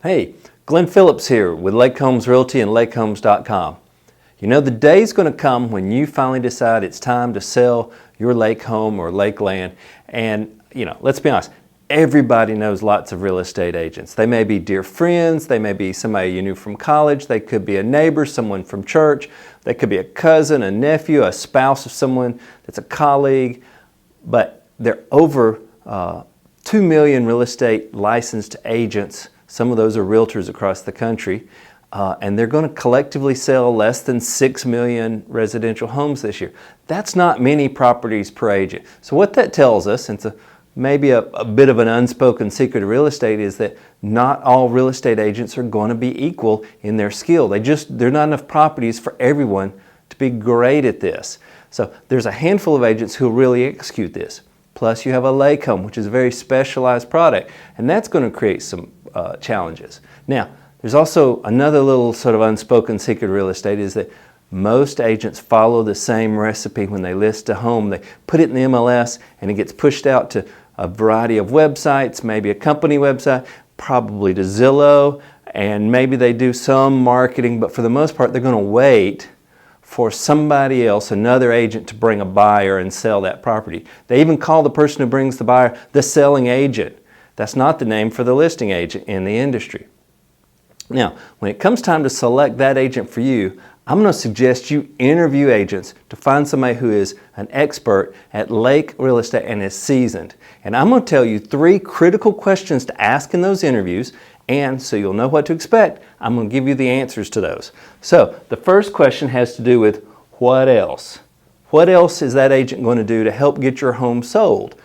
Hey, Glenn Phillips here with Lake Homes Realty and LakeHomes.com. You know, the day's going to come when you finally decide it's time to sell your lake home or lake land. And, let's be honest, everybody knows lots of real estate agents. They may be dear friends, they may be somebody you knew from college, they could be a neighbor, someone from church, they could be a cousin, a nephew, a spouse of someone that's a colleague, but there are over 2 million real estate licensed agents. Some of those are realtors across the country, and they're going to collectively sell less than 6 million residential homes this year. That's not many properties per agent. So what that tells us, and it's maybe a bit of an unspoken secret of real estate, is that not all real estate agents are going to be equal in their skill. There are not enough properties for everyone to be great at this. So there's a handful of agents who really execute this. Plus you have a lake home, which is a very specialized product, and that's going to create some challenges. Now, there's also another little sort of unspoken secret of real estate, is that most agents follow the same recipe when they list a home. They put it in the MLS and it gets pushed out to a variety of websites, maybe a company website, probably to Zillow, and maybe they do some marketing, but for the most part they're going to wait for somebody else, another agent, to bring a buyer and sell that property. They even call the person who brings the buyer the selling agent. That's not the name for the listing agent in the industry. Now, when it comes time to select that agent for you, I'm going to suggest you interview agents to find somebody who is an expert at lake real estate and is seasoned. And I'm going to tell you 3 critical questions to ask in those interviews, and so you'll know what to expect, I'm going to give you the answers to those. So the first question has to do with what else? What else is that agent going to do to help get your home sold?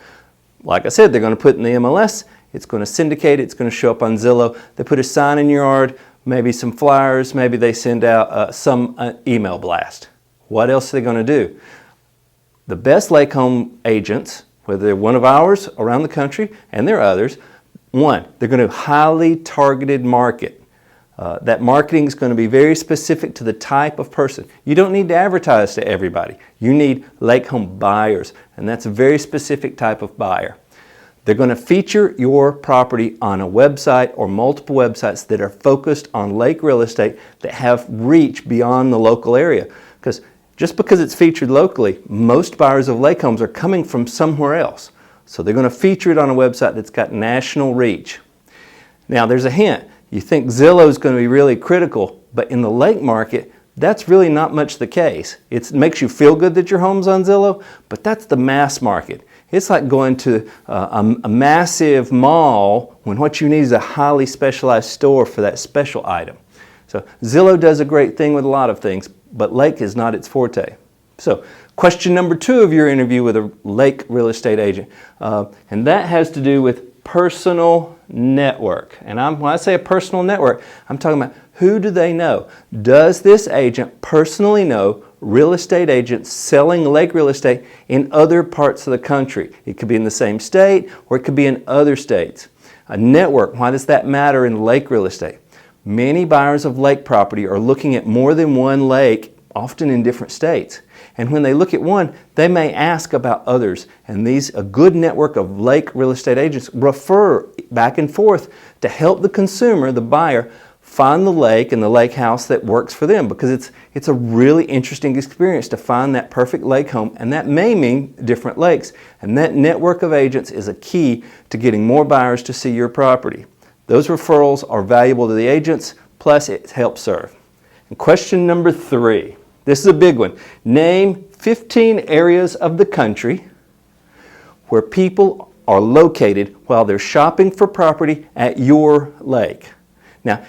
Like I said, they're going to put in the MLS, it's going to syndicate, it's going to show up on Zillow, they put a sign in your yard, maybe some flyers, maybe they send out some email blast. What else are they going to do? The best lake home agents, whether they're one of ours around the country, and there are others, one, they're going to highly targeted market. That marketing is going to be very specific to the type of person. You don't need to advertise to everybody. You need lake home buyers, and that's a very specific type of buyer. They're going to feature your property on a website or multiple websites that are focused on lake real estate that have reach beyond the local area. Because just because it's featured locally, most buyers of lake homes are coming from somewhere else. So they're going to feature it on a website that's got national reach. Now there's a hint. You think Zillow is going to be really critical, but in the lake market, that's really not much the case. It makes you feel good that your home's on Zillow, but that's the mass market. It's like going to a massive mall when what you need is a highly specialized store for that special item. So Zillow does a great thing with a lot of things, but lake is not its forte. So question number 2 of your interview with a lake real estate agent, and that has to do with personal network. And when I say a personal network, I'm talking about who do they know? Does this agent personally know real estate agents selling lake real estate in other parts of the country? It could be in the same state or it could be in other states. A network, why does that matter in lake real estate? Many buyers of lake property are looking at more than one lake, often in different states. And when they look at one, they may ask about others. And a good network of lake real estate agents refer back and forth to help the consumer, the buyer, find the lake and the lake house that works for them, because it's a really interesting experience to find that perfect lake home, and that may mean different lakes. And that network of agents is a key to getting more buyers to see your property. Those referrals are valuable to the agents, plus it helps serve. And question number 3, this is a big one. Name 15 areas of the country where people are located while they're shopping for property at your lake. Now,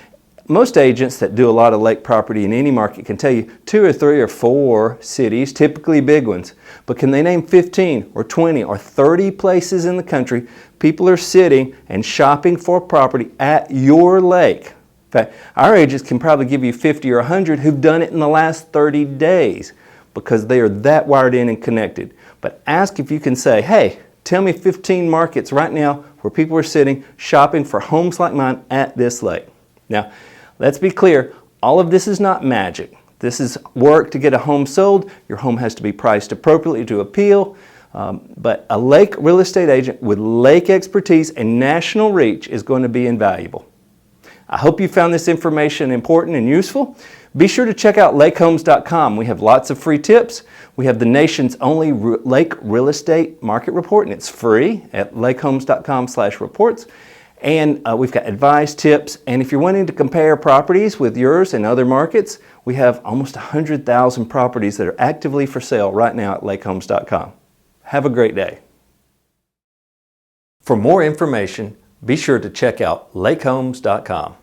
most agents that do a lot of lake property in any market can tell you 2 or 3 or 4 cities, typically big ones. But can they name 15 or 20 or 30 places in the country people are sitting and shopping for property at your lake? In fact, our agents can probably give you 50 or 100 who've done it in the last 30 days because they are that wired in and connected. But ask if you can say, hey, tell me 15 markets right now where people are sitting shopping for homes like mine at this lake. Now, let's be clear, all of this is not magic. This is work to get a home sold. Your home has to be priced appropriately to appeal. But a lake real estate agent with lake expertise and national reach is going to be invaluable. I hope you found this information important and useful. Be sure to check out lakehomes.com. We have lots of free tips. We have the nation's only lake real estate market report, and it's free at lakehomes.com/reports. And we've got advice, tips, and if you're wanting to compare properties with yours in other markets, we have almost 100,000 properties that are actively for sale right now at lakehomes.com. Have a great day. For more information, be sure to check out lakehomes.com.